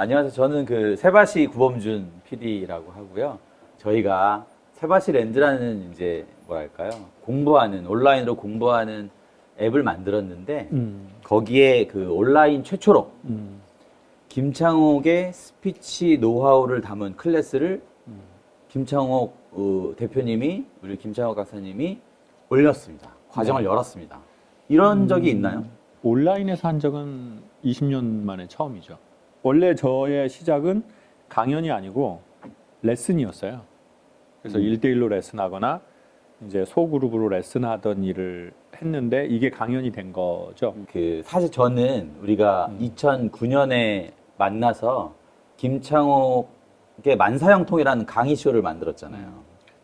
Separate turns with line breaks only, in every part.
안녕하세요. 저는 그 세바시 구범준 PD라고 하고요. 저희가 세바시 랜드라는 이제 뭐랄까요? 온라인으로 공부하는 앱을 만들었는데 거기에 그 온라인 최초로 김창옥의 스피치 노하우를 담은 클래스를 김창옥 대표님이 우리 김창옥 강사님이 올렸습니다. 과정을 열었습니다. 이런 적이 있나요?
온라인에서 한 적은 20년 만에 처음이죠. 원래 저의 시작은 강연이 아니고 레슨이었어요. 그래서 1대1로 레슨하거나 이제 소그룹으로 레슨하던 일을 했는데 이게 강연이 된 거죠.
그 사실 저는 우리가 2009년에 만나서 김창옥의 만사형통이라는 강의쇼를 만들었잖아요.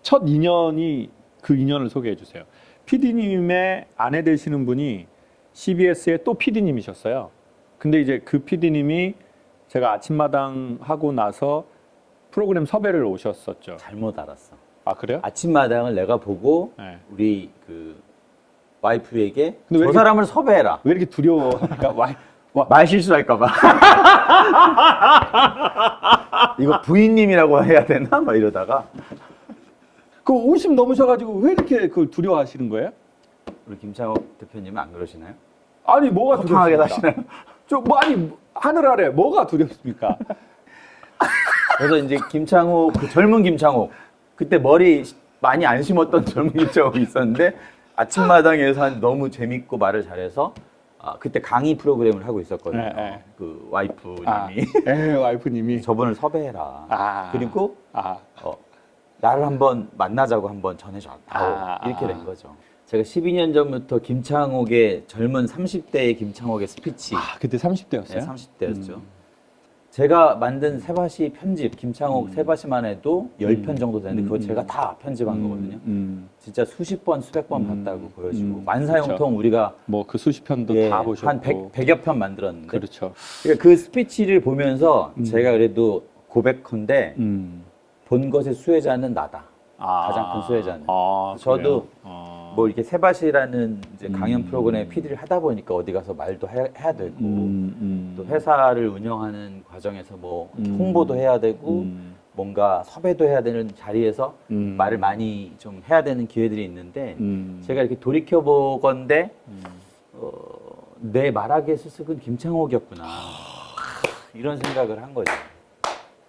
첫 인연이 그 인연을 소개해 주세요. PD님의 아내 되시는 분이 CBS의 또 PD님이셨어요. 근데 이제 그 PD님이 제가 아침마당 하고 나서 프로그램 섭외를 오셨었죠.
잘못 알았어.
아, 그래요?
아침마당을 내가 보고
네.
우리 그 와이프에게
근데 왜
저
이렇게-
사람을 섭외해라.
왜 이렇게 두려워합니까?
말 실수할까봐. 이거 부인님이라고 해야 되나? 막 이러다가
그 50 넘으셔가지고 왜 이렇게 그걸 두려워하시는 거예요?
우리 김창옥 대표님은 안 그러시나요?
아니 뭐가
호탕하게
두렵습니까?
사시나요?
아니 하늘 아래 뭐가 두렵습니까?
그래서 이제 김창옥, 그 젊은 김창옥, 그때 머리 많이 안 심었던 젊은 김창옥이 있었는데 아침마당에서 너무 재밌고 말을 잘해서 그때 강의 프로그램을 하고 있었거든요.
네.
그 와이프님이
와이프님이
저분을 섭외해라.
아.
그리고
아,
나를 한번 만나자고 한번 전해줘. 이렇게 된 거죠. 제가 12년 전부터 김창옥의 젊은 30대의 김창옥의 스피치,
그때 30대였어요?
네, 30대였죠. 제가 만든 세바시 편집, 김창옥 세바시만 해도 10편 정도 되는데 그거 제가 다 편집한 거거든요. 진짜 수십 번, 수백 번 봤다고 보여주고 만사형통
그렇죠.
우리가
뭐 그 수십 편도
예,
다 보셨고
한 100여 편 만들었는데
그렇죠.
그러니까 그 스피치를 보면서 제가 그래도 고백컨대 본 것의 수혜자는 나다. 가장 큰 수혜자는. 저도
그래요?
뭐 이렇게 세바시라는 이제 강연 프로그램 PD를 하다 보니까 어디 가서 말도 해야 되고 또 회사를 운영하는 과정에서 뭐 홍보도 해야 되고 뭔가 섭외도 해야 되는 자리에서 말을 많이 좀 해야 되는 기회들이 있는데 제가 이렇게 돌이켜 보건대 내 말하기의 수습은 김창옥이었구나 이런 생각을 한 거죠.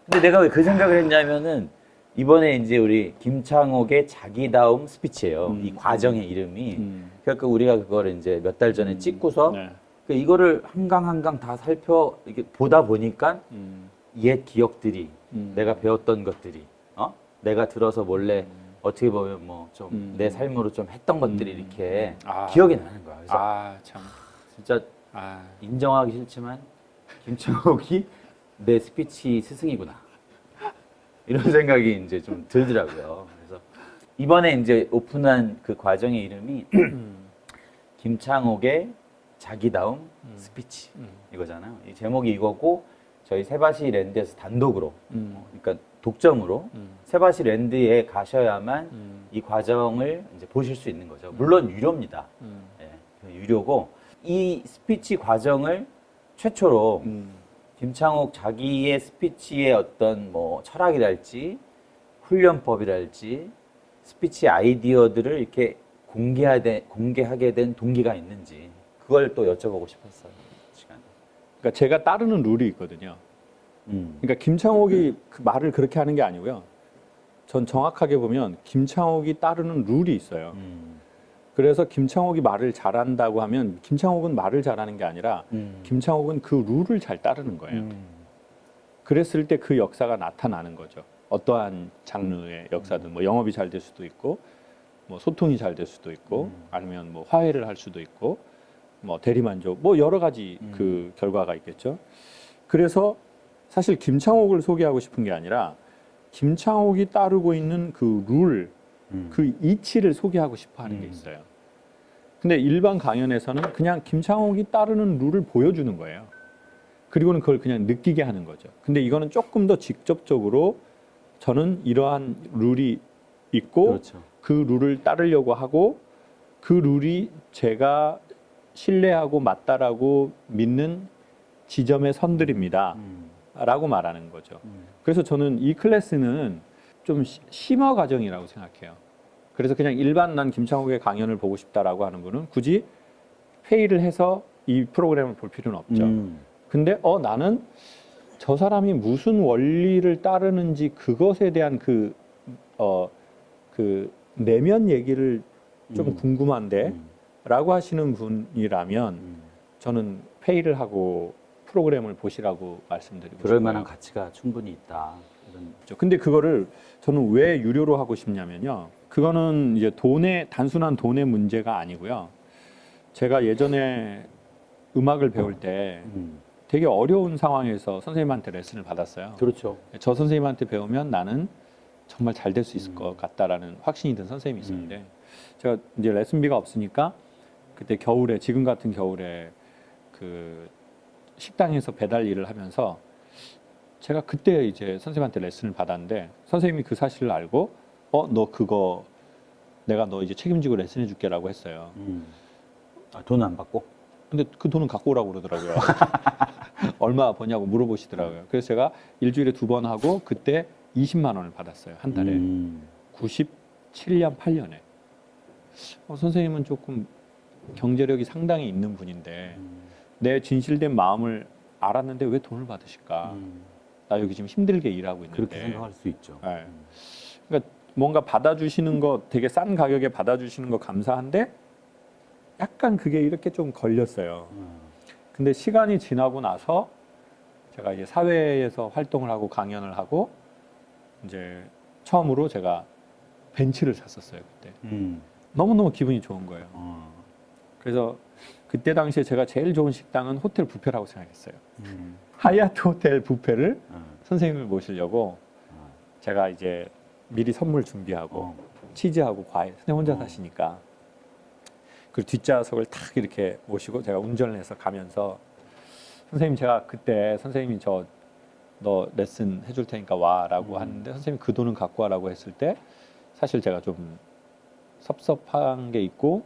근데 내가 왜 그 생각을 했냐면은 이번에 이제 우리 김창옥의 자기다움 스피치예요. 이 과정의 이름이. 그러니까 우리가 그거를 이제 몇 달 전에 찍고서
네.
이거를 한 강 한 강 다 이렇게 보다 보니까 옛 기억들이 내가 배웠던 것들이 내가 들어서 몰래 어떻게 보면 뭐 좀 내 삶으로 좀 했던 것들이 이렇게 기억이 나는 거야. 그래서
참.
진짜 인정하기 싫지만 김창옥이 내 스피치 스승이구나. 이런 생각이 이제 좀 들더라고요. 그래서 이번에 이제 오픈한 그 과정의 이름이 김창옥의 자기다움 스피치 이거잖아요. 이 제목이 이거고 저희 세바시 랜드에서 단독으로 그러니까 독점으로 세바시 랜드에 가셔야만 이 과정을 이제 보실 수 있는 거죠. 물론 유료입니다. 예, 유료고 이 스피치 과정을 최초로 김창옥 자기의 스피치의 어떤 뭐 철학이랄지 훈련법이랄지 스피치 아이디어들을 이렇게 공개하게 된 동기가 있는지 그걸 또 여쭤보고 싶었어요. 시간.
그러니까 제가 따르는 룰이 있거든요. 그러니까 김창옥이 그 말을 그렇게 하는 게 아니고요. 전 정확하게 보면 김창옥이 따르는 룰이 있어요. 그래서 김창옥이 말을 잘한다고 하면 김창옥은 말을 잘하는 게 아니라 김창옥은 그 룰을 잘 따르는 거예요. 그랬을 때 그 역사가 나타나는 거죠. 어떠한 장르의 역사든 뭐 영업이 잘 될 수도 있고 뭐 소통이 잘 될 수도 있고 아니면 뭐 화해를 할 수도 있고 뭐 대리만족 뭐 여러 가지 그 결과가 있겠죠. 그래서 사실 김창옥을 소개하고 싶은 게 아니라 김창옥이 따르고 있는 그 룰, 그 이치를 소개하고 싶어 하는 게 있어요. 근데 일반 강연에서는 그냥 김창옥이 따르는 룰을 보여주는 거예요. 그리고는 그걸 그냥 느끼게 하는 거죠. 근데 이거는 조금 더 직접적으로 저는 이러한 룰이 있고
그렇죠.
그 룰을 따르려고 하고 그 룰이 제가 신뢰하고 맞다라고 믿는 지점의 선들입니다. 라고 말하는 거죠. 그래서 저는 이 클래스는 좀 심화 과정이라고 생각해요. 그래서 그냥 일반 난 김창욱의 강연을 보고 싶다라고 하는 분은 굳이 회의를 해서 이 프로그램을 볼 필요는 없죠. 근데 나는 저 사람이 무슨 원리를 따르는지 그것에 대한 그 내면 얘기를 좀 궁금한데 라고 하시는 분이라면 저는 회의를 하고 프로그램을 보시라고 말씀드리고
그럴
싶어요.
만한 가치가 충분히 있다. 이런.
근데 그거를 저는 왜 유료로 하고 싶냐면요. 그거는 이제 단순한 돈의 문제가 아니고요. 제가 예전에 음악을 배울 때 되게 어려운 상황에서 선생님한테 레슨을 받았어요.
그렇죠.
저 선생님한테 배우면 나는 정말 잘 될 수 있을 것 같다라는 확신이 든 선생님이 있었는데 제가 이제 레슨비가 없으니까 그때 겨울에 지금 같은 겨울에 그 식당에서 배달 일을 하면서 제가 그때 이제 선생님한테 레슨을 받았는데 선생님이 그 사실을 알고 너 그거 내가 너 이제 책임지고 레슨해 줄게라고 했어요.
돈 안 받고?
근데 그 돈은 갖고 오라고 그러더라고요. 얼마 버냐고 물어보시더라고요. 그래서 제가 일주일에 2번 하고 그때 20만 원을 받았어요. 한 달에. 97년, 8년에. 선생님은 조금 경제력이 상당히 있는 분인데 내 진실된 마음을 알았는데 왜 돈을 받으실까? 나 여기 지금 힘들게 일하고 있는데.
그렇게 생각할 수 있죠.
네. 그러니까 뭔가 받아주시는 거 되게 싼 가격에 받아주시는 거 감사한데 약간 그게 이렇게 좀 걸렸어요. 근데 시간이 지나고 나서 제가 이제 사회에서 활동을 하고 강연을 하고 이제 처음으로 제가 벤츠를 샀었어요 그때. 너무너무 기분이 좋은 거예요. 그래서 그때 당시에 제가 제일 좋은 식당은 호텔 뷔페라고 생각했어요. 하얏트 호텔 뷔페를 선생님을 모시려고 제가 이제 미리 선물 준비하고 치즈하고 과일 선생님 혼자 사시니까 그 뒷좌석을 탁 이렇게 모시고 제가 운전을 해서 가면서 선생님 제가 그때 선생님이 너 레슨 해줄 테니까 와라고 하는데 선생님이 그 돈은 갖고 와라고 했을 때 사실 제가 좀 섭섭한 게 있고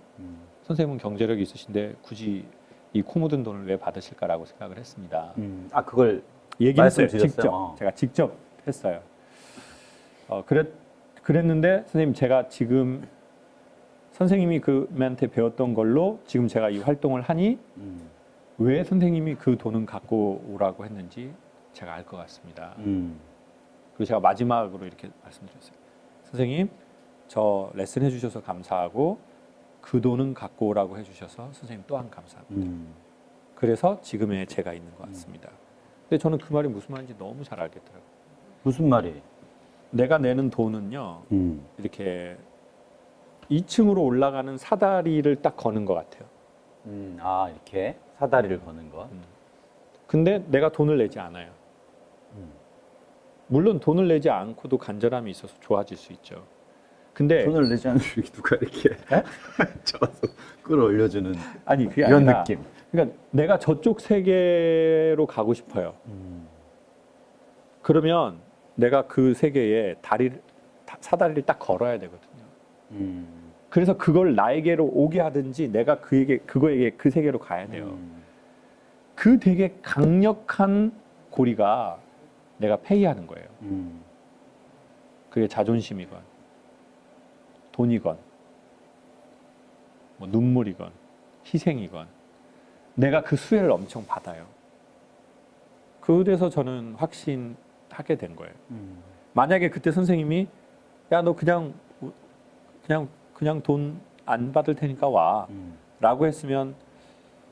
선생님은 경제력이 있으신데 굳이 이 코 묻은 돈을 왜 받으실까라고 생각을 했습니다.
그걸
얘기했어요.
말씀드렸어요?
직접 제가 직접 했어요. 그랬는데 선생님 제가 지금 선생님이 그한테 배웠던 걸로 지금 제가 이 활동을 하니 왜 선생님이 그 돈은 갖고 오라고 했는지 제가 알 것 같습니다. 그리고 제가 마지막으로 이렇게 말씀드렸어요. 선생님, 저 레슨 해주셔서 감사하고 그 돈은 갖고 오라고 해주셔서 선생님 또한 감사합니다. 그래서 지금의 제가 있는 것 같습니다. 근데 저는 그 말이 무슨 말인지 너무 잘 알겠더라고요.
무슨 말이?
내가 내는 돈은요, 이렇게 2층으로 올라가는 사다리를 딱 거는 것 같아요.
이렇게 사다리를 거는 것.
근데 내가 돈을 내지 않아요. 물론 돈을 내지 않고도 간절함이 있어서 좋아질 수 있죠. 근데
돈을 내지 않으면 누가 이렇게 잡아서 끌어올려주는
아니 그게
이런
아니라,
느낌.
그러니까 내가 저쪽 세계로 가고 싶어요. 그러면 내가 그 세계에 사다리를 딱 걸어야 되거든요. 그래서 그걸 나에게로 오게 하든지 내가 그거에게 그 세계로 가야 돼요. 그 되게 강력한 고리가 내가 페이하는 거예요. 그게 자존심이건 돈이건 뭐 눈물이건 희생이건 내가 그 수혜를 엄청 받아요. 그래서 저는 확신하게 된 거예요. 만약에 그때 선생님이 야 너 그냥 돈 안 받을 테니까 와 라고 했으면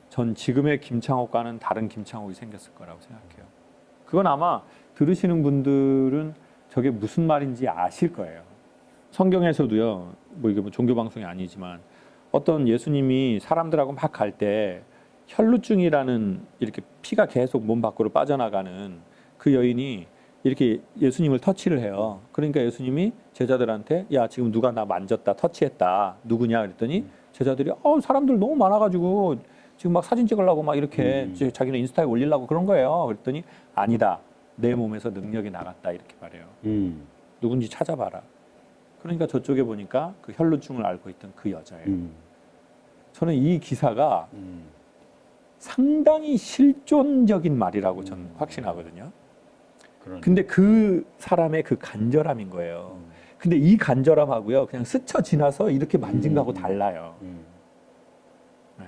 전 지금의 김창옥과는 다른 김창옥이 생겼을 거라고 생각해요. 그건 아마 들으시는 분들은 저게 무슨 말인지 아실 거예요. 성경에서도요, 뭐 이게 뭐 종교 방송이 아니지만 어떤 예수님이 사람들하고 막 갈 때 혈루증이라는 이렇게 피가 계속 몸 밖으로 빠져나가는 그 여인이 이렇게 예수님을 터치를 해요. 그러니까 예수님이 제자들한테 야 지금 누가 나 만졌다 터치했다 누구냐 그랬더니 제자들이 사람들 너무 많아가지고 지금 막 사진 찍으려고 막 이렇게 자기는 인스타에 올리려고 그런 거예요. 그랬더니 아니다 내 몸에서 능력이 나갔다 이렇게 말해요. 누군지 찾아봐라. 그러니까 저쪽에 보니까 그 혈루증을 앓고 있던 그 여자예요. 저는 이 기사가 상당히 실존적인 말이라고 저는 확신하거든요. 근데 그 사람의 그 간절함인 거예요. 근데 이 간절함하고요, 그냥 스쳐 지나서 이렇게 만진 거하고 달라요. 네.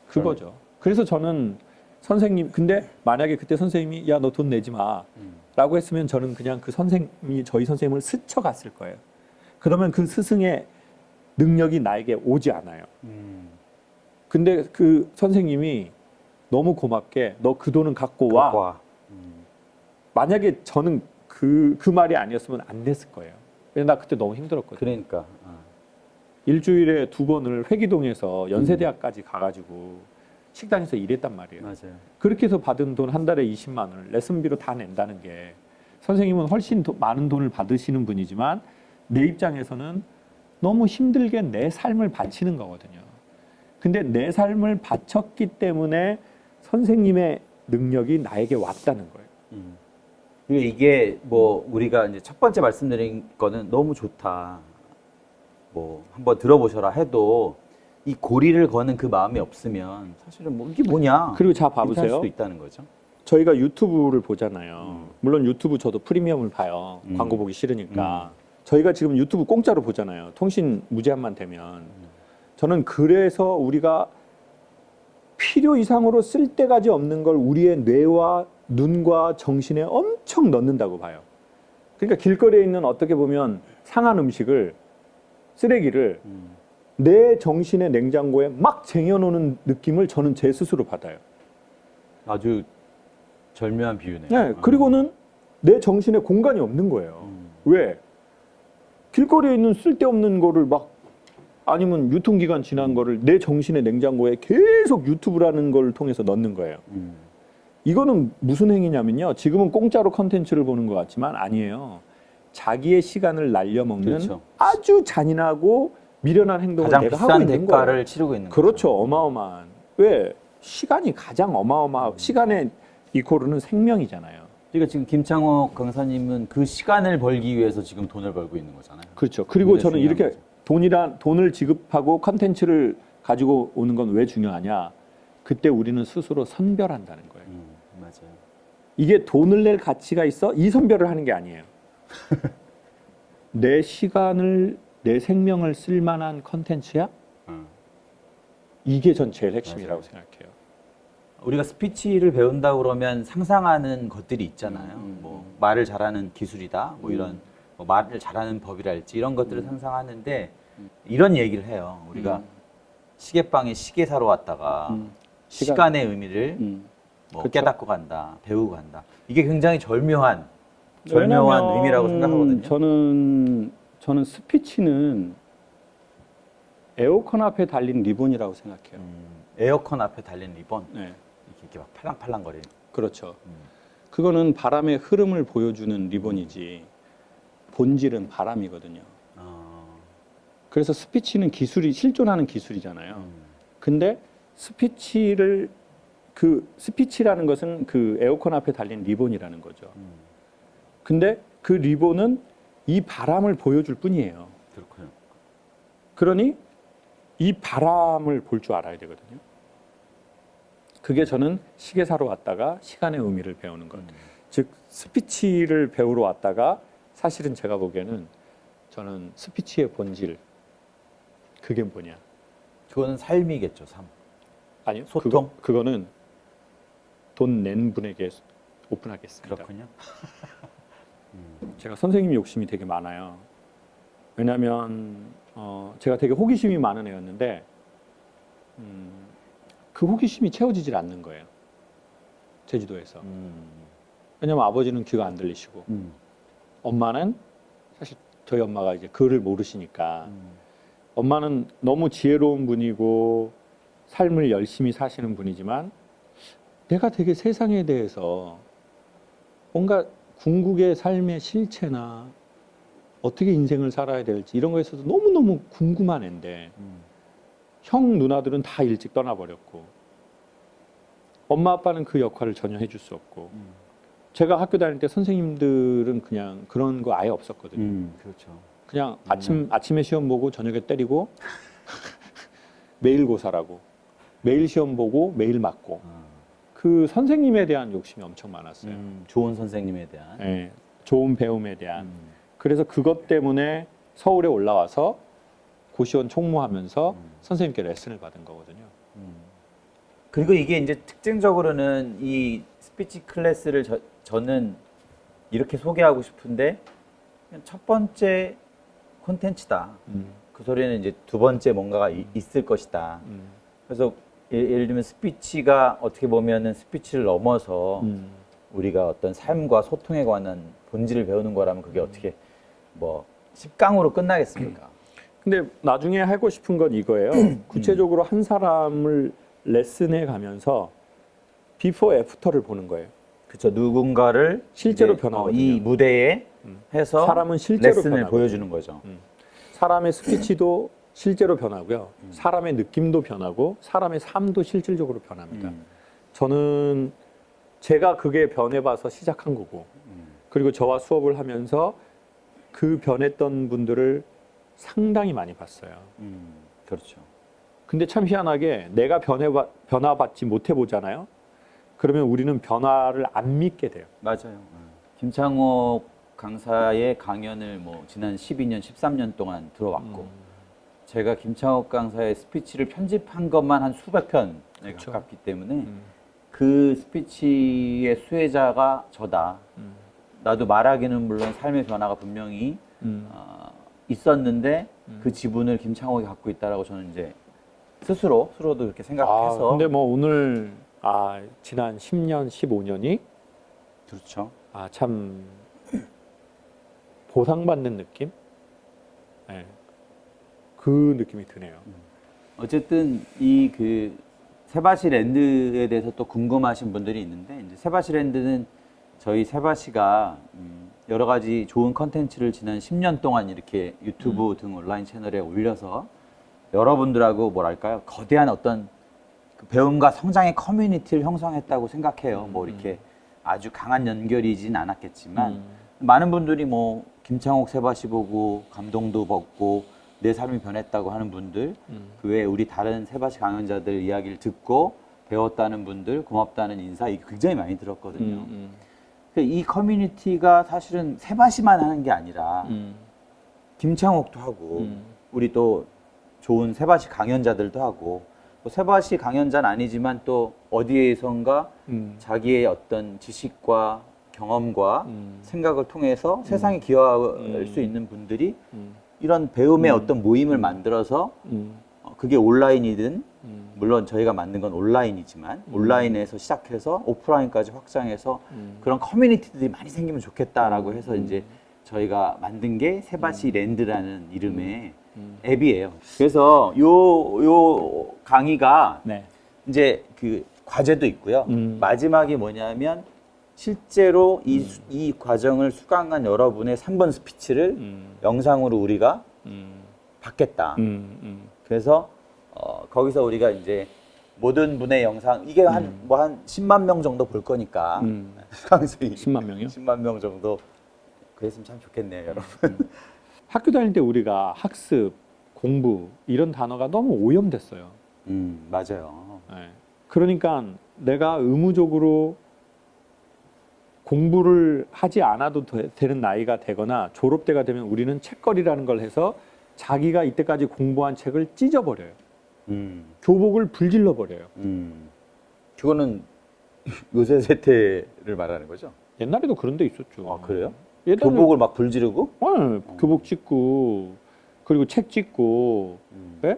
그거죠. 그래서 저는 선생님, 근데 만약에 그때 선생님이 야, 너 돈 내지 마 라고 했으면 저는 그냥 그 선생님이 저희 선생님을 스쳐갔을 거예요. 그러면 그 스승의 능력이 나에게 오지 않아요. 근데 그 선생님이 너무 고맙게 너 그 돈은 갖고 와. 만약에 저는 그 말이 아니었으면 안 냈을 거예요. 왜냐면 나 그때 너무 힘들었거든요.
그러니까.
일주일에 2번을 회기동에서 연세대학까지 가가지고 식당에서 일했단 말이에요.
맞아요.
그렇게 해서 받은 돈 한 달에 20만 원을 레슨비로 다 낸다는 게 선생님은 훨씬 많은 돈을 받으시는 분이지만 내 입장에서는 너무 힘들게 내 삶을 바치는 거거든요. 근데 내 삶을 바쳤기 때문에 선생님의 능력이 나에게 왔다는 거예요.
그리고 이게 뭐 우리가 이제 첫 번째 말씀드린 거는 너무 좋다. 뭐 한번 들어보셔라 해도 이 고리를 거는 그 마음이 없으면 사실은 뭐 이게 뭐냐.
그리고 자
이렇게 할
봐보세요.
수도 있다는 거죠.
저희가 유튜브를 보잖아요. 물론 유튜브 저도 프리미엄을 봐요. 광고 보기 싫으니까. 저희가 지금 유튜브 공짜로 보잖아요. 통신 무제한만 되면. 저는 그래서 우리가 필요 이상으로 쓸데가지 없는 걸 우리의 뇌와 눈과 정신에 엄청 넣는다고 봐요. 그러니까 길거리에 있는 어떻게 보면 상한 음식을, 쓰레기를 내 정신의 냉장고에 막 쟁여놓는 느낌을 저는 제 스스로 받아요.
아주 절묘한 비유네요.
네, 그리고는 내 정신에 공간이 없는 거예요. 왜? 길거리에 있는 쓸데없는 거를 막 아니면 유통기간 지난 거를 내 정신의 냉장고에 계속 유튜브라는 걸 통해서 넣는 거예요. 이거는 무슨 행위냐면요. 지금은 공짜로 컨텐츠를 보는 것 같지만 아니에요. 자기의 시간을 날려먹는
그렇죠.
아주 잔인하고 미련한 행동을
가장
내가 하고
비싼
있는
대가를
거예요.
치르고 있는
그렇죠.
거죠.
어마어마한. 왜? 시간이 가장 시간의 이코르는 생명이잖아요.
그러니까 지금 김창호 강사님은 그 시간을 벌기 위해서 지금 돈을 벌고 있는 거잖아요.
그렇죠. 그리고 저는
중요한
이렇게
거죠.
돈을 지급하고 컨텐츠를 가지고 오는 건 왜 중요하냐? 그때 우리는 스스로 선별한다는 거예요.
맞아요.
이게 돈을 낼 가치가 있어? 이 선별을 하는 게 아니에요. 내 시간을, 내 생명을 쓸 만한 컨텐츠야? 이게 전 제일 핵심이라고 생각해요.
우리가 스피치를 배운다 그러면 상상하는 것들이 있잖아요. 뭐 말을 잘하는 기술이다. 뭐 이런 뭐 말을 잘하는 법이랄지 이런 것들을 상상하는데 이런 얘기를 해요. 우리가 시계방에 시계 사러 왔다가 시간의 의미를 뭐
그렇죠.
깨닫고 간다, 배우고 간다. 이게 굉장히 절묘한 의미라고 생각하거든요.
저는 스피치는 에어컨 앞에 달린 리본이라고 생각해요.
에어컨 앞에 달린 리본
네,
이렇게 막 팔랑팔랑거리는.
그렇죠. 그거는 바람의 흐름을 보여주는 리본이지 본질은 바람이거든요. 그래서 스피치는 기술이 실존하는 기술이잖아요. 근데 스피치라는 것은 그 에어컨 앞에 달린 리본이라는 거죠. 근데 그 리본은 이 바람을 보여줄 뿐이에요.
그렇군요.
그러니 이 바람을 볼 줄 알아야 되거든요. 그게 저는 시계 사러 왔다가 시간의 의미를 배우는 것. 즉 스피치를 배우러 왔다가 사실은 제가 보기에는 저는 스피치의 본질 그게 뭐냐?
그거는 삶이겠죠, 삶.
아니요.
소통?
그거는 돈 낸 분에게 오픈하겠습니다.
그렇군요.
제가 선생님 욕심이 되게 많아요. 왜냐하면 제가 되게 호기심이 많은 애였는데 그 호기심이 채워지질 않는 거예요. 제주도에서. 왜냐하면 아버지는 귀가 안 들리시고 엄마는 사실 저희 엄마가 이제 글을 모르시니까 엄마는 너무 지혜로운 분이고 삶을 열심히 사시는 분이지만 내가 되게 세상에 대해서 뭔가 궁극의 삶의 실체나 어떻게 인생을 살아야 될지 이런 거에 있어서 너무너무 궁금한 애인데 형 누나들은 다 일찍 떠나버렸고 엄마 아빠는 그 역할을 전혀 해줄 수 없고 제가 학교 다닐 때 선생님들은 그냥 그런 거 아예 없었거든요.
그렇죠.
그냥 아침에 시험 보고 저녁에 때리고 매일 고사라고 매일 시험 보고 매일 맞고 그 선생님에 대한 욕심이 엄청 많았어요.
좋은 선생님에 대한.
네, 좋은 배움에 대한. 그래서 그것 때문에 서울에 올라와서 고시원 총무하면서 선생님께 레슨을 받은 거거든요.
그리고 이게 이제 특징적으로는 이 스피치 클래스를 저는 이렇게 소개하고 싶은데 그냥 첫 번째 콘텐츠다. 그 소리는 이제 두 번째 뭔가가 있을 것이다. 그래서 예를 들면 스피치가 어떻게 보면은 스피치를 넘어서 우리가 어떤 삶과 소통에 관한 본질을 배우는 거라면 그게 어떻게 뭐 10강으로 끝나겠습니까?
근데 나중에 하고 싶은 건 이거예요. 구체적으로 한 사람을 레슨해 가면서 비포 애프터를 보는 거예요.
그렇죠. 누군가를
실제로
이제,
변화거든요.
이 무대에 해서
사람은 실제로
레슨을
변하거든요.
보여주는 거죠.
사람의 스피치도 실제로 변하고요. 사람의 느낌도 변하고 사람의 삶도 실질적으로 변합니다. 저는 제가 그게 변해봐서 시작한 거고 그리고 저와 수업을 하면서 그 변했던 분들을 상당히 많이 봤어요.
그렇죠.
근데 참 희한하게 내가 변화받지 못해 보잖아요. 그러면 우리는 변화를 안 믿게 돼요.
맞아요. 김창옥 강사의 강연을 뭐 지난 12년, 13년 동안 들어왔고 제가 김창옥 강사의 스피치를 편집한 것만 한 수백 편에
그렇죠.
가깝기 때문에 그 스피치의 수혜자가 저다. 나도 말하기는 물론 삶의 변화가 분명히 있었는데 그 지분을 김창옥이 갖고 있다라고 저는 이제 스스로도 그렇게 생각해서.
근데 뭐 오늘 지난 10년, 15년이
그렇죠.
참 보상받는 느낌? 네. 그 느낌이 드네요.
어쨌든 이 그 세바시랜드에 대해서 또 궁금하신 분들이 있는데 이제 세바시랜드는 저희 세바시가 여러 가지 좋은 컨텐츠를 지난 10년 동안 이렇게 유튜브 등 온라인 채널에 올려서 여러분들하고 뭐랄까요 거대한 어떤 그 배움과 성장의 커뮤니티를 형성했다고 생각해요. 뭐 이렇게 아주 강한 연결이진 않았겠지만 많은 분들이 뭐 김창옥 세바시 보고 감동도 받고 내 삶이 변했다고 하는 분들, 그 외에 우리 다른 세바시 강연자들 이야기를 듣고 배웠다는 분들, 고맙다는 인사 이게 굉장히 많이 들었거든요. 이 커뮤니티가 사실은 세바시만 하는 게 아니라 김창옥도 하고 우리 또 좋은 세바시 강연자들도 하고 뭐 세바시 강연자는 아니지만 또 어디에선가 자기의 어떤 지식과 경험과 생각을 통해서 세상에 기여할 수 있는 분들이 이런 배움의 어떤 모임을 만들어서 그게 온라인이든 물론 저희가 만든 건 온라인이지만 온라인에서 시작해서 오프라인까지 확장해서 그런 커뮤니티들이 많이 생기면 좋겠다라고 해서 이제 저희가 만든 게 세바시 랜드라는 이름의 앱이에요. 그래서 요 강의가
네.
이제 그 과제도 있고요. 마지막이 뭐냐면 실제로 이 과정을 수강한 여러분의 3번 스피치를 영상으로 우리가 받겠다. 그래서 거기서 우리가 이제 모든 분의 영상 이게 한 10만 명 정도 볼 거니까 수강생이
10만 명이요?
10만 명 정도 그랬으면 참 좋겠네요, 여러분.
학교 다닐 때 우리가 학습, 공부 이런 단어가 너무 오염됐어요.
맞아요.
네. 그러니까 내가 의무적으로 공부를 하지 않아도 되는 나이가 되거나 졸업 때가 되면 우리는 책거리라는 걸 해서 자기가 이때까지 공부한 책을 찢어버려요. 교복을 불질러 버려요.
그거는 요새 세태를 말하는 거죠?
옛날에도 그런 데 있었죠.
아, 그래요?
옛날에
교복을 막 불지르고?
교복 찢고 그리고 책 찢고 네?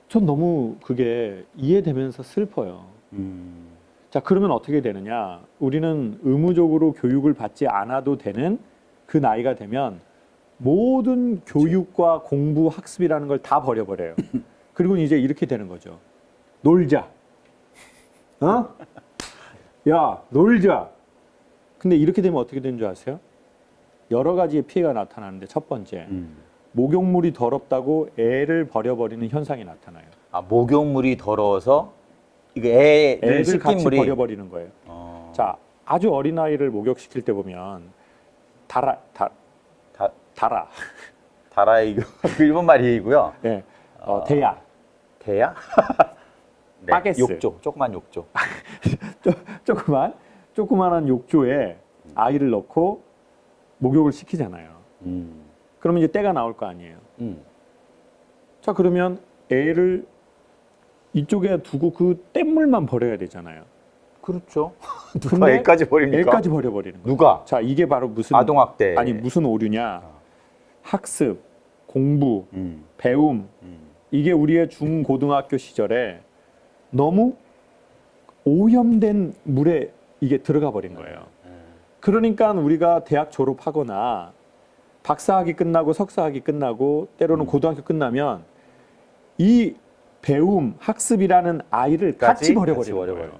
전 너무 그게 이해되면서 슬퍼요. 자, 그러면 어떻게 되느냐? 우리는 의무적으로 교육을 받지 않아도 되는 그 나이가 되면 모든 교육과 공부, 학습이라는 걸 다 버려버려요. 그리고 이제 이렇게 되는 거죠. 놀자. 야, 놀자. 근데 이렇게 되면 어떻게 되는 줄 아세요? 여러 가지의 피해가 나타나는데 첫 번째, 목욕물이 더럽다고 애를 버려버리는 현상이 나타나요.
목욕물이 더러워서 이거 애를
애들 같이
물이
버려버리는 거예요. 자, 아주 어린 아이를 목욕시킬 때 보면 달아.
다라이 그 일본 말이고요.
네. 대야.
대야? 네,
바게스.
욕조, 조그만 욕조.
조그만한 욕조에 아이를 넣고 목욕을 시키잖아요. 그러면 이제 때가 나올 거 아니에요. 자, 그러면 애를 이쪽에 두고 그 뗏물만 버려야 되잖아요.
그렇죠. 누가
근데
애까지 버립니까?
애까지 버려버리는 거예요.
누가?
자, 이게 바로 무슨
아동학대.
아니 무슨 오류냐? 학습, 공부, 배움 이게 우리의 중고등학교 시절에 너무 오염된 물에 이게 들어가 버린 거예요. 그러니까 우리가 대학 졸업하거나 박사학위 끝나고 석사학위 끝나고 때로는 고등학교 끝나면 이 배움, 학습이라는 아이를 같이 버려버리는 거예요.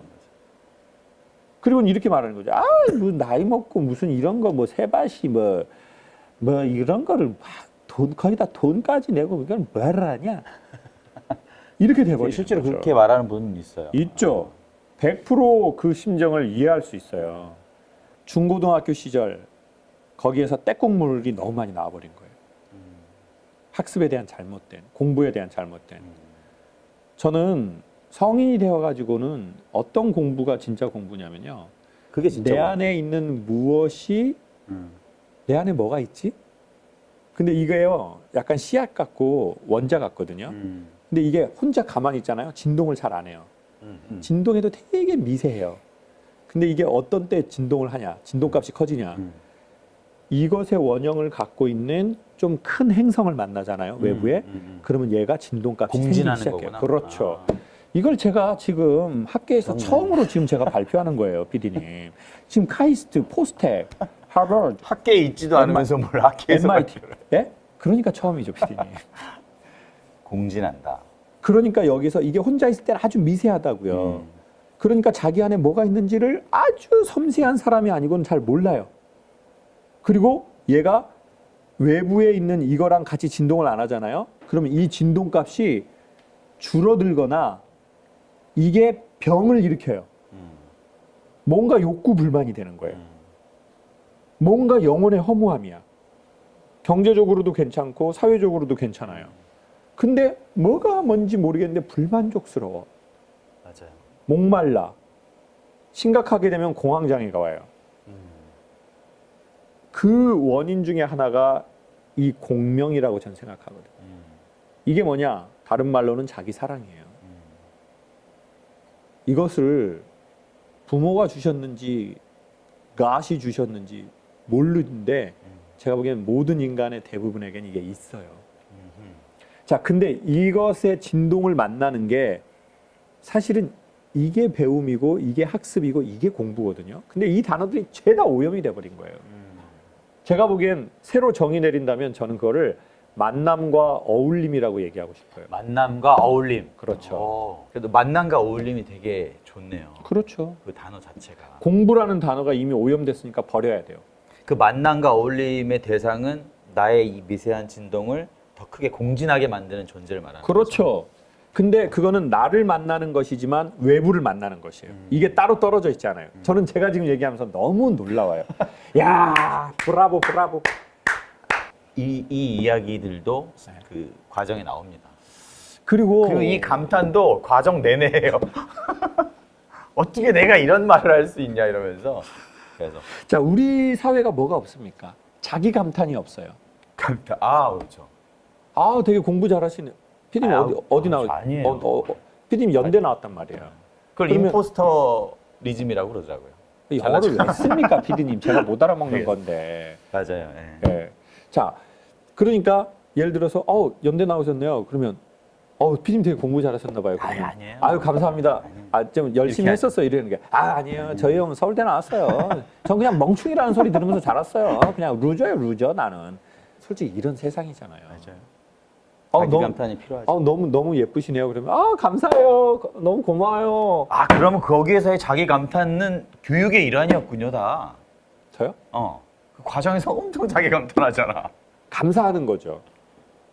그리고 이렇게 말하는 거죠. 아, 뭐 나이 먹고 무슨 이런 거 뭐 세바시 뭐 이런 거를 막 돈 거기다 돈까지 내고 이건 뭐를 하냐? 이렇게 돼버리는
실제로
거죠.
그렇게 말하는 분은 있어요.
있죠. 100%그 심정을 이해할 수 있어요. 중고등학교 시절 거기에서 떼국물이 너무 많이 나와버린 거예요. 학습에 대한 잘못된, 공부에 대한 잘못된. 저는 성인이 되어가지고는 어떤 공부가 진짜 공부냐면요.
그게 진짜
내 안에 있는 무엇이 내 안에 뭐가 있지? 근데 이게요 약간 씨앗 같고 원자 같거든요. 근데 이게 혼자 가만히 있잖아요. 진동을 잘 안 해요. 진동에도 되게 미세해요. 근데 이게 어떤 때 진동을 하냐, 진동값이 커지냐. 이것의 원형을 갖고 있는 좀 큰 행성을 만나잖아요, 외부에. 그러면 얘가 진동값이 생기기
공진하는
시작해요.
거구나.
그렇죠. 이걸 제가 지금 학계에서 처음으로 지금 제가 발표하는 거예요, PD님. 지금 카이스트, 포스텍, 하버드,
학계에 있지도 않으면서 뭘 학계에서
MIT. 예? 그러니까 처음이죠, PD님.
공진한다.
그러니까 여기서 이게 혼자 있을 때는 아주 미세하다고요. 그러니까 자기 안에 뭐가 있는지를 아주 섬세한 사람이 아니고는 잘 몰라요. 그리고 얘가 외부에 있는 이거랑 같이 진동을 안 하잖아요. 그러면 이 진동값이 줄어들거나 이게 병을 일으켜요. 뭔가 욕구 불만이 되는 거예요. 뭔가 영혼의 허무함이야. 경제적으로도 괜찮고 사회적으로도 괜찮아요. 근데 뭐가 뭔지 모르겠는데 불만족스러워.
맞아요.
목말라. 심각하게 되면 공황장애가 와요. 그 원인 중에 하나가 이 공명이라고 저는 생각하거든요. 이게 뭐냐? 다른 말로는 자기 사랑이에요. 이것을 부모가 주셨는지 가시 주셨는지 모르는데 제가 보기에는 모든 인간의 대부분에게는 이게 있어요. 자, 근데 이것의 진동을 만나는 게 사실은 이게 배움이고 이게 학습이고 이게 공부거든요. 근데 이 단어들이 죄다 오염이 돼버린 거예요. 제가 보기엔 새로 정의 내린다면 저는 그거를 만남과 어울림이라고 얘기하고 싶어요.
만남과 어울림.
그렇죠.
그래도 만남과 어울림이 되게 좋네요.
그렇죠.
그 단어 자체가.
공부라는 단어가 이미 오염됐으니까 버려야 돼요.
그 만남과 어울림의 대상은 나의 이 미세한 진동을 더 크게 공진하게 만드는 존재를 말하는 거죠.
그렇죠. 근데 그거는 나를 만나는 것이지만 외부를 만나는 것이에요. 이게 따로 떨어져 있잖아요. 저는 제가 지금 얘기하면서 너무 놀라워요. 야, 브라보, 브라보.
이 이야기들도 그 과정에 나옵니다.
그리고
이 감탄도 과정 내내예요. 어떻게 내가 이런 말을 할 수 있냐 이러면서. 그래서
자, 우리 사회가 뭐가 없습니까? 자기 감탄이 없어요.
감탄. 아, 그렇죠.
아, 되게 공부 잘하시네. 피디님 어디 나왔?
아니에요.
피디님 연대 나왔단 말이에요.
그걸
그러면-
임포스터리즘이라고 그러더라고요.
영어를 왜 씁니까, 피디님? 제가 못 알아먹는
네.
건데.
맞아요.
예. 자, 그러니까 예를 들어서 연대 나오셨네요. 그러면 피디님 되게 공부 잘하셨나 봐요. 그러면.
아니에요.
아유, 감사합니다. 좀 열심히
이렇게
했었어 이러는 게. 아니에요. 저희 형은 서울대 나왔어요. 전 그냥 멍충이라는 소리 들으면서 자랐어요. 그냥 루저예요, 루저 나는. 솔직히 이런 세상이잖아요.
맞아요.
너무-
자기 감탄이 필요하죠.
너무 예쁘시네요. 그러면 감사해요. 너무 고마워요.
아, 그러면 거기에서의 자기 감탄은 교육의 일환이었군요, 다.
저요?
그 과정에서 엄청 자기 감탄하잖아.
감사하는 거죠.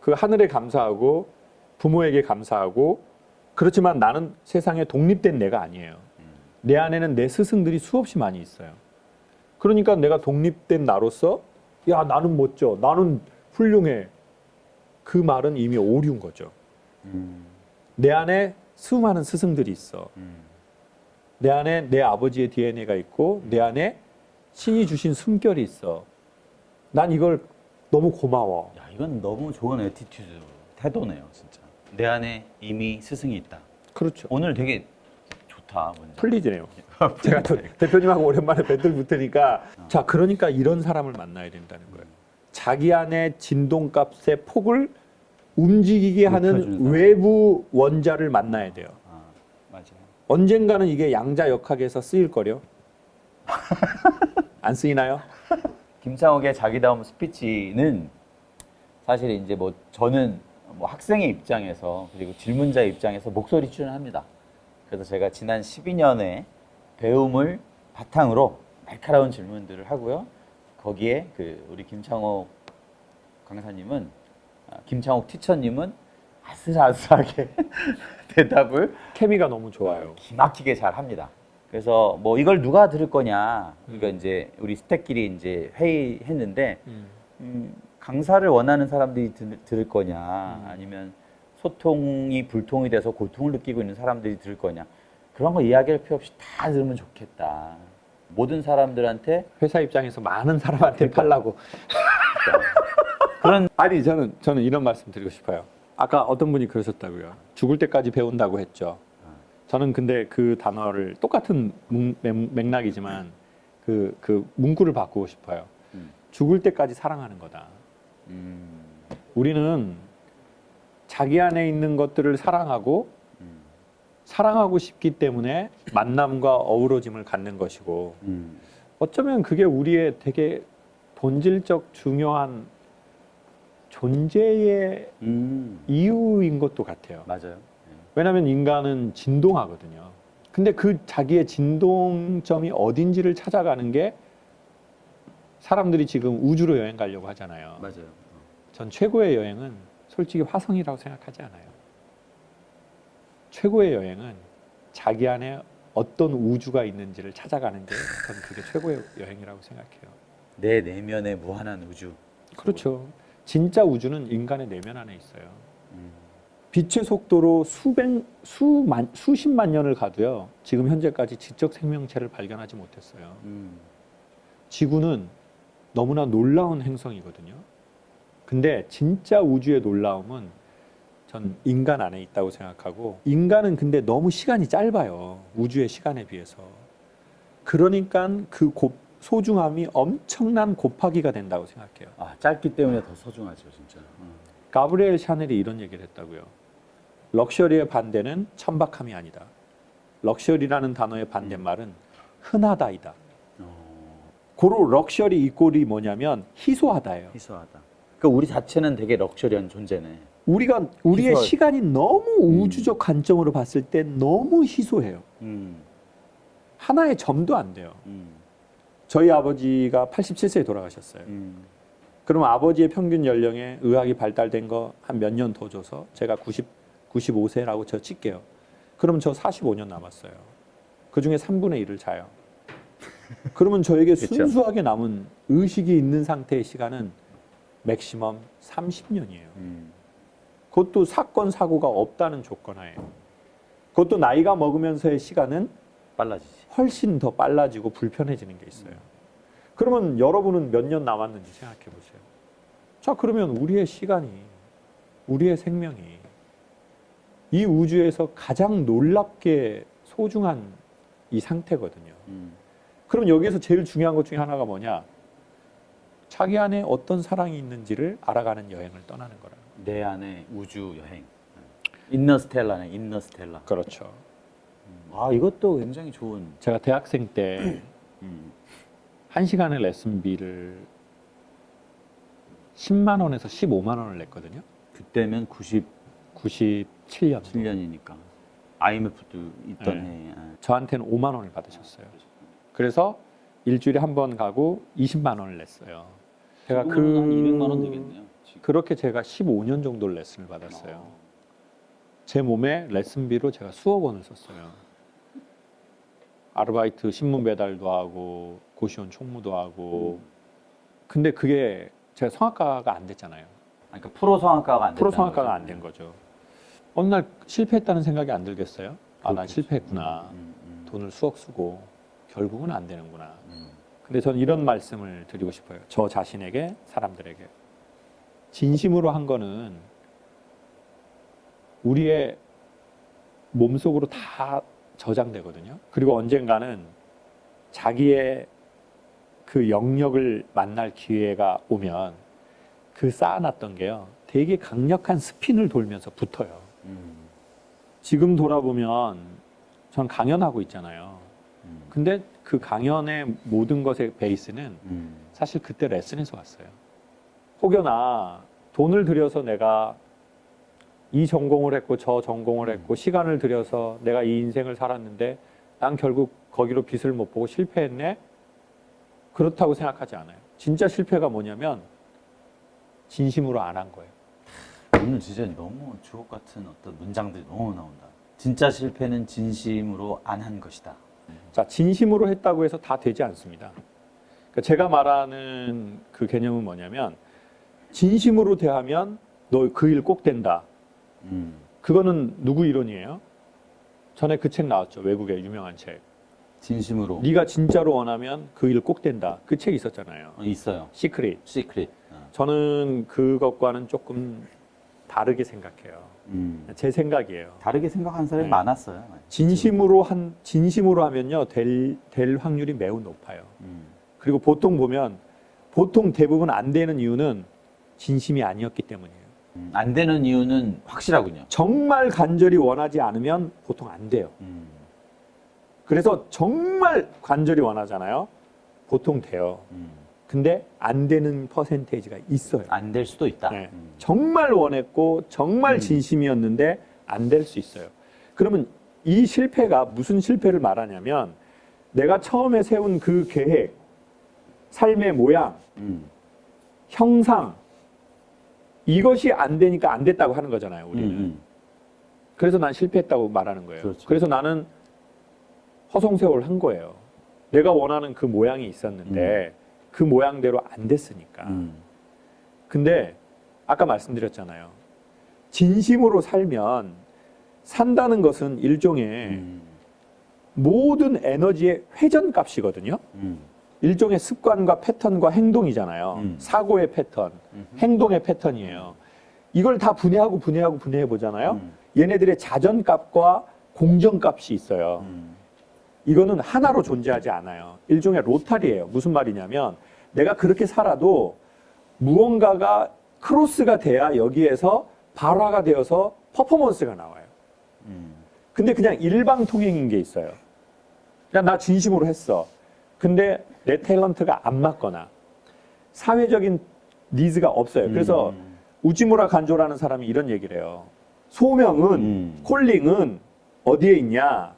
그 하늘에 감사하고 부모에게 감사하고 그렇지만 나는 세상에 독립된 내가 아니에요. 내 안에는 내 스승들이 수없이 많이 있어요. 그러니까 내가 독립된 나로서 야, 나는 멋져. 나는 훌륭해. 그 말은 이미 오류인 거죠. 내 안에 수많은 스승들이 있어. 내 안에 내 아버지의 DNA가 있고 내 안에 신이 주신 숨결이 있어. 난 이걸 너무 고마워.
야, 이건 너무 좋은 애티튜드, 태도네요, 진짜. 내 안에 이미 스승이 있다.
그렇죠.
오늘 되게 좋다. 뭔지.
풀리지네요. 제가 또 대표님하고 오랜만에 밴들 붙으니까 자, 그러니까 이런 사람을 만나야 된다는 거예요. 자기 안에 진동값의 폭을 움직이게 하는
높여주는 사람.
외부 원자를 만나야 돼요.
아, 맞아요.
언젠가는 이게 양자역학에서 쓰일 거려. 안 쓰이나요?
김창옥의 자기다움 스피치는 사실 이제 뭐 저는 뭐 학생의 입장에서 그리고 질문자의 입장에서 목소리 출연합니다. 그래서 제가 지난 12년의 배움을 바탕으로 날카로운 질문들을 하고요. 거기에 그 우리 김창옥 강사님은 김창옥 티처님은 아슬아슬하게 대답을
케미가 너무 좋아요.
기막히게 잘 합니다. 그래서 뭐 이걸 누가 들을 거냐, 그러니까 이제 우리 스태프끼리 이제 회의했는데 강사를 원하는 사람들이 들을 거냐, 아니면 소통이 불통이 돼서 고통을 느끼고 있는 사람들이 들을 거냐, 그런 거 이야기할 필요 없이 다 들으면 좋겠다. 모든 사람들한테
회사 입장에서 많은 사람한테 팔라고.
그런
아니 저는 이런 말씀 드리고 싶어요. 아까 어떤 분이 그러셨다고요. 죽을 때까지 배운다고 했죠. 저는 근데 그 단어를 똑같은 맥락이지만 그 문구를 바꾸고 싶어요. 죽을 때까지 사랑하는 거다. 우리는 자기 안에 있는 것들을 사랑하고 사랑하고 싶기 때문에 만남과 어우러짐을 갖는 것이고 어쩌면 그게 우리의 되게 본질적 중요한 존재의 이유인 것도 같아요.
맞아요.
왜냐하면 인간은 진동하거든요. 근데 그 자기의 진동점이 어딘지를 찾아가는 게 사람들이 지금 우주로 여행 가려고 하잖아요.
맞아요.
전 최고의 여행은 솔직히 화성이라고 생각하지 않아요. 최고의 여행은 자기 안에 어떤 우주가 있는지를 찾아가는 게 저는 그게 최고의 여행이라고 생각해요.
내 내면의 무한한 우주.
그렇죠. 진짜 우주는 인간의 내면 안에 있어요. 빛의 속도로 수십만 년을 가도요. 지금 현재까지 지적 생명체를 발견하지 못했어요. 지구는 너무나 놀라운 행성이거든요. 근데 진짜 우주의 놀라움은 전 인간 안에 있다고 생각하고, 인간은 근데 너무 시간이 짧아요. 우주의 시간에 비해서. 그러니까 그 소중함이 엄청난 곱하기가 된다고 생각해요.
아, 짧기 때문에 더 소중하죠, 진짜.
가브리엘 샤넬이 이런 얘기를 했다고요. 럭셔리의 반대는 천박함이 아니다. 럭셔리라는 단어의 반대말은 흔하다이다. 고로 럭셔리 이꼴이 뭐냐면 희소하다예요.
희소하다. 그러니까 우리 자체는 되게 럭셔리한 존재네.
우리의
희소할-
시간이 너무 우주적 관점으로 봤을 때 너무 희소해요. 하나의 점도 안 돼요. 저희 아버지가 87세에 돌아가셨어요. 그럼 아버지의 평균 연령에 의학이 발달된 거 한 몇 년 더 줘서 제가 95세라고 저 칠게요. 그럼 저 45년 남았어요. 그중에 3분의 1을 자요. 그러면 저에게
그쵸.
순수하게 남은 의식이 있는 상태의 시간은 맥시멈 30년이에요. 그것도 사건, 사고가 없다는 조건하에. 그것도 나이가 먹으면서의 시간은
빨라지지.
훨씬 더 빨라지고 불편해지는 게 있어요. 그러면 여러분은 몇 년 남았는지 생각해 보세요. 자, 그러면 우리의 시간이, 우리의 생명이 이 우주에서 가장 놀랍게 소중한 이 상태거든요. 그럼 여기에서 제일 중요한 것 중에 하나가 뭐냐? 자기 안에 어떤 사랑이 있는지를 알아가는 여행을 떠나는 거라.
내 안에 우주 여행. 인너스텔라네, 인너스텔라.
그렇죠.
아, 이것도 굉장히 좋은.
제가 대학생 때
음.
1시간의 레슨비를 10만 원에서 15만 원을 냈거든요.
그때면
97년.
97년이니까. IMF도 있던
네.
해.
저한테는 5만 원을 받으셨어요. 그래서 일주일에 한 번 가고 20만 원을 냈어요. 제가
한 200만 원 되겠네요. 지금.
그렇게 제가 15년 정도 레슨을 받았어요. 제 몸에 레슨비로 제가 수억 원을 썼어요. 아르바이트 신문 배달도 하고 고시원 총무도 하고. 근데 그게 제가 성악가가 안 됐잖아요.
그러니까 프로 성악가가 안
프로
됐다는
성악가가
거죠.
안 된 거죠. 어느 날 실패했다는 생각이 안 들겠어요? 아, 난
그렇겠죠.
실패했구나. 돈을 수억 쓰고 결국은 안 되는구나. 근데 저는 이런 말씀을 드리고 싶어요. 저 자신에게, 사람들에게. 진심으로 한 거는 우리의 몸속으로 다 저장되거든요. 그리고 언젠가는 자기의 그 영역을 만날 기회가 오면 그 쌓아놨던 게요, 되게 강력한 스핀을 돌면서 붙어요. 지금 돌아보면 전 강연하고 있잖아요. 근데 그 강연의 모든 것의 베이스는 사실 그때 레슨에서 왔어요. 혹여나 돈을 들여서 내가 이 전공을 했고 저 전공을 했고 시간을 들여서 내가 이 인생을 살았는데 난 결국 거기로 빛을 못 보고 실패했네? 그렇다고 생각하지 않아요. 진짜 실패가 뭐냐면 진심으로 안 한 거예요.
오늘 진짜 너무 주옥 같은 어떤 문장들이 너무 나온다. 진짜 실패는 진심으로 안 한 것이다.
자, 진심으로 했다고 해서 다 되지 않습니다. 그러니까 제가 말하는 그 개념은 뭐냐면 진심으로 대하면 너 그 일 꼭 된다. 그거는 누구 이론이에요? 전에 그 책 나왔죠. 외국의 유명한 책.
진심으로.
네가 진짜로 원하면 그 일 꼭 된다. 그 책 있었잖아요.
있어요.
시크릿.
시크릿.
저는 그것과는 조금 다르게 생각해요. 제 생각이에요.
다르게 생각하는 사람이
네.
많았어요.
진심으로 하면요 될 확률이 매우 높아요. 그리고 보통 보면 보통 대부분 안 되는 이유는 진심이 아니었기 때문이에요.
안 되는 이유는 확실하군요.
정말 간절히 원하지 않으면 보통 안 돼요. 그래서 정말 간절히 원하잖아요. 보통 돼요. 근데 안 되는 퍼센테이지가 있어요.
안 될 수도 있다.
네. 정말 원했고 정말 진심이었는데 안 될 수 있어요. 그러면 이 실패가 무슨 실패를 말하냐면 내가 처음에 세운 그 계획, 삶의 모양, 형상 이것이 안 되니까 안 됐다고 하는 거잖아요. 우리는. 그래서 난 실패했다고 말하는 거예요.
그렇죠.
그래서 나는 허송세월 한 거예요. 내가 원하는 그 모양이 있었는데 그 모양대로 안 됐으니까. 근데 아까 말씀드렸잖아요. 진심으로 살면 산다는 것은 일종의 모든 에너지의 회전값이거든요. 일종의 습관과 패턴과 행동이잖아요. 사고의 패턴, 행동의 패턴이에요. 이걸 다 분해해 보잖아요. 얘네들의 자전값과 공정값이 있어요. 이거는 하나로 존재하지 않아요. 일종의 로타리예요. 무슨 말이냐면 내가 그렇게 살아도 무언가가 크로스가 돼야 여기에서 발화가 되어서 퍼포먼스가 나와요. 근데 그냥 일방통행인 게 있어요. 그냥 나 진심으로 했어. 근데 내 탤런트가 안 맞거나 사회적인 니즈가 없어요. 그래서 우찌무라 간조라는 사람이 이런 얘기를 해요. 소명은 콜링은 어디에 있냐?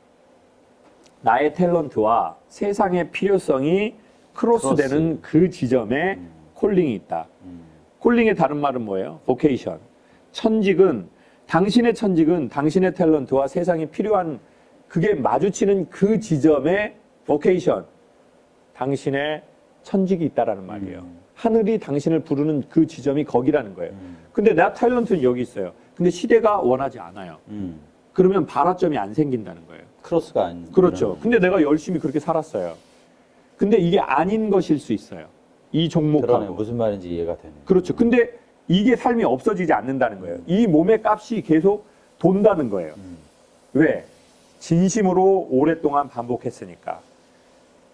나의 탤런트와 세상의 필요성이 크로스되는 그 지점에 콜링이 있다. 콜링의 다른 말은 뭐예요? 보케이션. 천직은 당신의 천직은 당신의 탤런트와 세상에 필요한 그게 마주치는 그 지점에 보케이션. 당신의 천직이 있다라는 말이에요. 하늘이 당신을 부르는 그 지점이 거기라는 거예요. 근데 내 탤런트는 여기 있어요. 근데 시대가 원하지 않아요. 그러면 발화점이 안 생긴다는 거예요.
크로스가 아닌.
그렇죠. 근데 내가 열심히 그렇게 살았어요. 근데 이게 아닌 것일 수 있어요. 이
그러네.
종목하고.
무슨 말인지 이해가 되네.
그렇죠. 근데 이게 삶이 없어지지 않는다는 거예요. 이 몸의 값이 계속 돈다는 거예요. 왜? 진심으로 오랫동안 반복했으니까.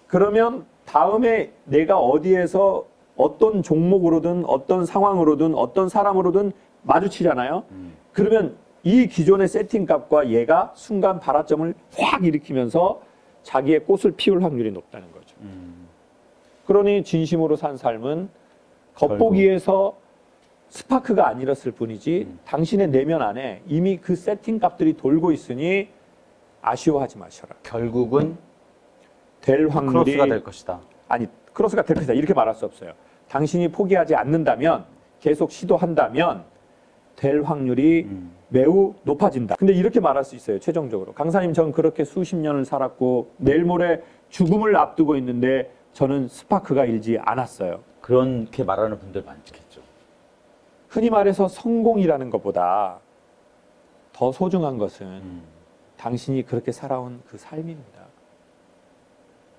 그러면 다음에 내가 어디에서 어떤 종목으로든 어떤 상황으로든 어떤 사람으로든 마주치잖아요. 그러면 이 기존의 세팅값과 얘가 순간 발화점을 확 일으키면서 자기의 꽃을 피울 확률이 높다는 거죠. 그러니 진심으로 산 삶은 겉보기에서 스파크가 안 일었을 뿐이지 당신의 내면 안에 이미 그 세팅값들이 돌고 있으니 아쉬워하지 마셔라.
결국은
될 확률이
크로스가 될 것이다.
아니 크로스가 될 것이다 이렇게 말할 수 없어요. 당신이 포기하지 않는다면 계속 시도한다면 될 확률이 매우 높아진다. 근데 이렇게 말할 수 있어요. 최종적으로 강사님 전 그렇게 수십 년을 살았고 내일 모레 죽음을 앞두고 있는데 저는 스파크가 일지 않았어요.
그렇게 말하는 분들 많겠죠.
흔히 말해서 성공이라는 것보다 더 소중한 것은 당신이 그렇게 살아온 그 삶입니다.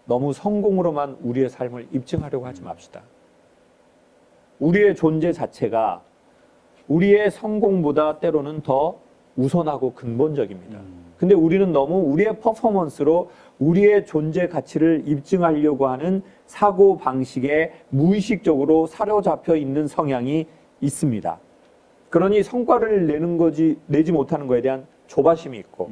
너무 성공으로만 우리의 삶을 입증하려고 하지 맙시다. 우리의 존재 자체가 우리의 성공보다 때로는 더 우선하고 근본적입니다. 근데 우리는 너무 우리의 퍼포먼스로 우리의 존재 가치를 입증하려고 하는 사고 방식에 무의식적으로 사로잡혀 있는 성향이 있습니다. 그러니 성과를 내지 못하는 것에 대한 조바심이 있고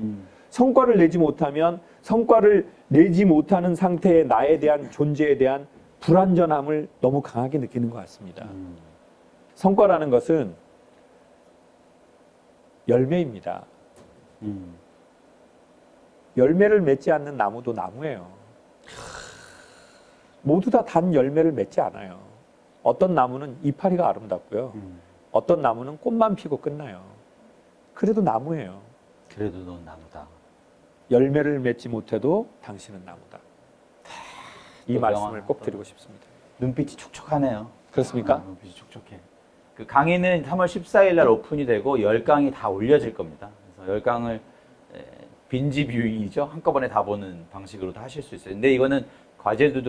성과를 내지 못하면 성과를 내지 못하는 상태의 나에 대한 존재에 대한 불완전함을 너무 강하게 느끼는 것 같습니다. 성과라는 것은 열매입니다. 열매를 맺지 않는 나무도 나무예요. 모두 다 단 열매를 맺지 않아요. 어떤 나무는 이파리가 아름답고요. 어떤 나무는 꽃만 피고 끝나요. 그래도 나무예요.
그래도 넌 나무다.
열매를 맺지 못해도 당신은 나무다. 이 말씀을 꼭 드리고 싶습니다.
눈빛이 촉촉하네요.
그렇습니까?
눈빛이 촉촉해. 그 강의는 3월 14일 날 오픈이 되고 10강이 다 올려질 겁니다. 그래서 10강을 빈지 뷰잉이죠. 한꺼번에 다 보는 방식으로 다 하실 수 있어요. 근데 이거는 과제도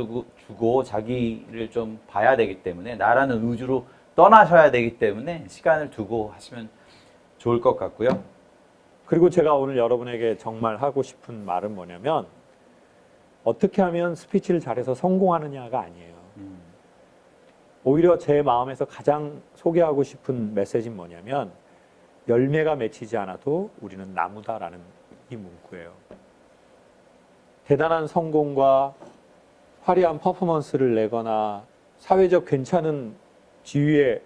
주고 자기를 좀 봐야 되기 때문에 나라는 우주로 떠나셔야 되기 때문에 시간을 두고 하시면 좋을 것 같고요.
그리고 제가 오늘 여러분에게 정말 하고 싶은 말은 뭐냐면 어떻게 하면 스피치를 잘해서 성공하느냐가 아니에요. 오히려 제 마음에서 가장 소개하고 싶은 메시지는 뭐냐면 열매가 맺히지 않아도 우리는 나무다라는 이 문구예요. 대단한 성공과 화려한 퍼포먼스를 내거나 사회적 괜찮은 지위에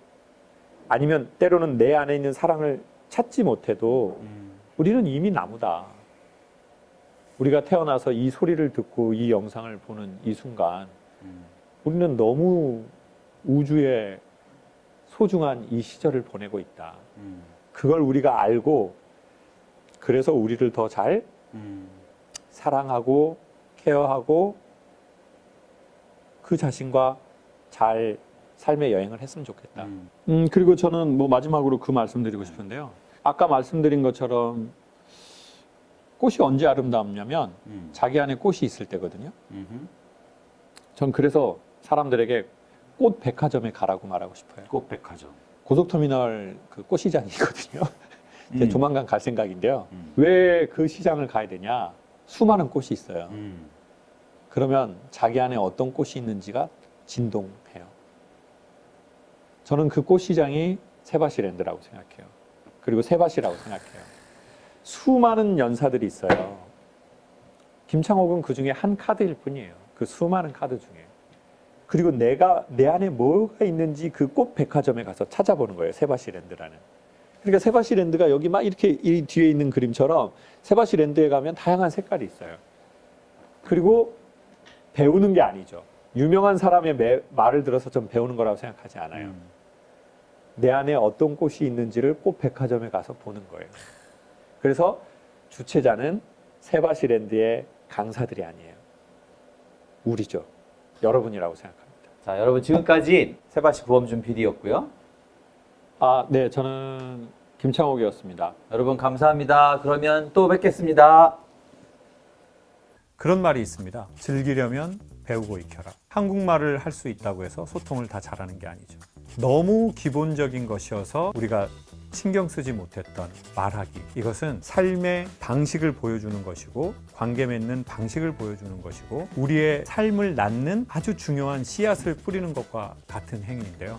아니면 때로는 내 안에 있는 사랑을 찾지 못해도 우리는 이미 나무다. 우리가 태어나서 이 소리를 듣고 이 영상을 보는 이 순간 우리는 너무 우주의 소중한 이 시절을 보내고 있다. 그걸 우리가 알고 그래서 우리를 더 잘 사랑하고 케어하고 그 자신과 잘 삶의 여행을 했으면 좋겠다. 그리고 저는 뭐 마지막으로 그 말씀드리고 싶은데요. 아까 말씀드린 것처럼 꽃이 언제 아름답냐면 자기 안에 꽃이 있을 때거든요. 전 그래서 사람들에게 꽃 백화점에 가라고 말하고 싶어요.
꽃 백화점.
고속터미널 그 꽃시장이 있거든요. 이제 조만간 갈 생각인데요. 왜 그 시장을 가야 되냐? 수많은 꽃이 있어요. 그러면 자기 안에 어떤 꽃이 있는지가 진동해요. 저는 그 꽃시장이 세바시랜드라고 생각해요. 그리고 세바시라고 생각해요. 수많은 연사들이 있어요. 김창옥은 그 중에 한 카드일 뿐이에요. 그 수많은 카드 중에. 그리고 내가 내 안에 뭐가 있는지 그 꽃 백화점에 가서 찾아보는 거예요. 세바시랜드라는. 그러니까 세바시랜드가 여기 막 이렇게 이 뒤에 있는 그림처럼 세바시랜드에 가면 다양한 색깔이 있어요. 그리고 배우는 게 아니죠. 유명한 사람의 말을 들어서 좀 배우는 거라고 생각하지 않아요. 내 안에 어떤 꽃이 있는지를 꽃 백화점에 가서 보는 거예요. 그래서 주최자는 세바시랜드의 강사들이 아니에요. 우리죠. 여러분이라고 생각합니다.
자, 여러분 지금까지 세바시 구범준 PD였고요.
네, 저는 김창옥이었습니다.
여러분 감사합니다. 그러면 또 뵙겠습니다.
그런 말이 있습니다. 즐기려면 배우고 익혀라. 한국말을 할 수 있다고 해서 소통을 다 잘하는 게 아니죠. 너무 기본적인 것이어서 우리가 신경 쓰지 못했던 말하기. 이것은 삶의 방식을 보여주는 것이고 관계 맺는 방식을 보여주는 것이고 우리의 삶을 낳는 아주 중요한 씨앗을 뿌리는 것과 같은 행위인데요.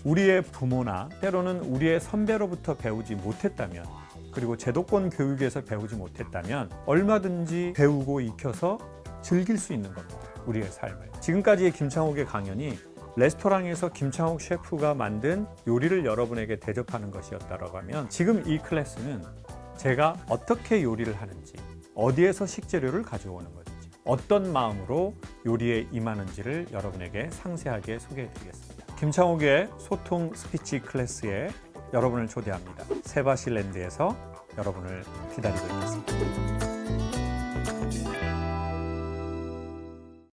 우리의 부모나 때로는 우리의 선배로부터 배우지 못했다면 그리고 제도권 교육에서 배우지 못했다면 얼마든지 배우고 익혀서 즐길 수 있는 겁니다. 우리의 삶을. 지금까지의 김창옥의 강연이 레스토랑에서 김창옥 셰프가 만든 요리를 여러분에게 대접하는 것이었다고 하면 지금 이 클래스는 제가 어떻게 요리를 하는지 어디에서 식재료를 가져오는 건지 어떤 마음으로 요리에 임하는지를 여러분에게 상세하게 소개해 드리겠습니다. 김창옥의 소통 스피치 클래스에 여러분을 초대합니다. 세바시랜드에서 여러분을 기다리고 있겠습니다.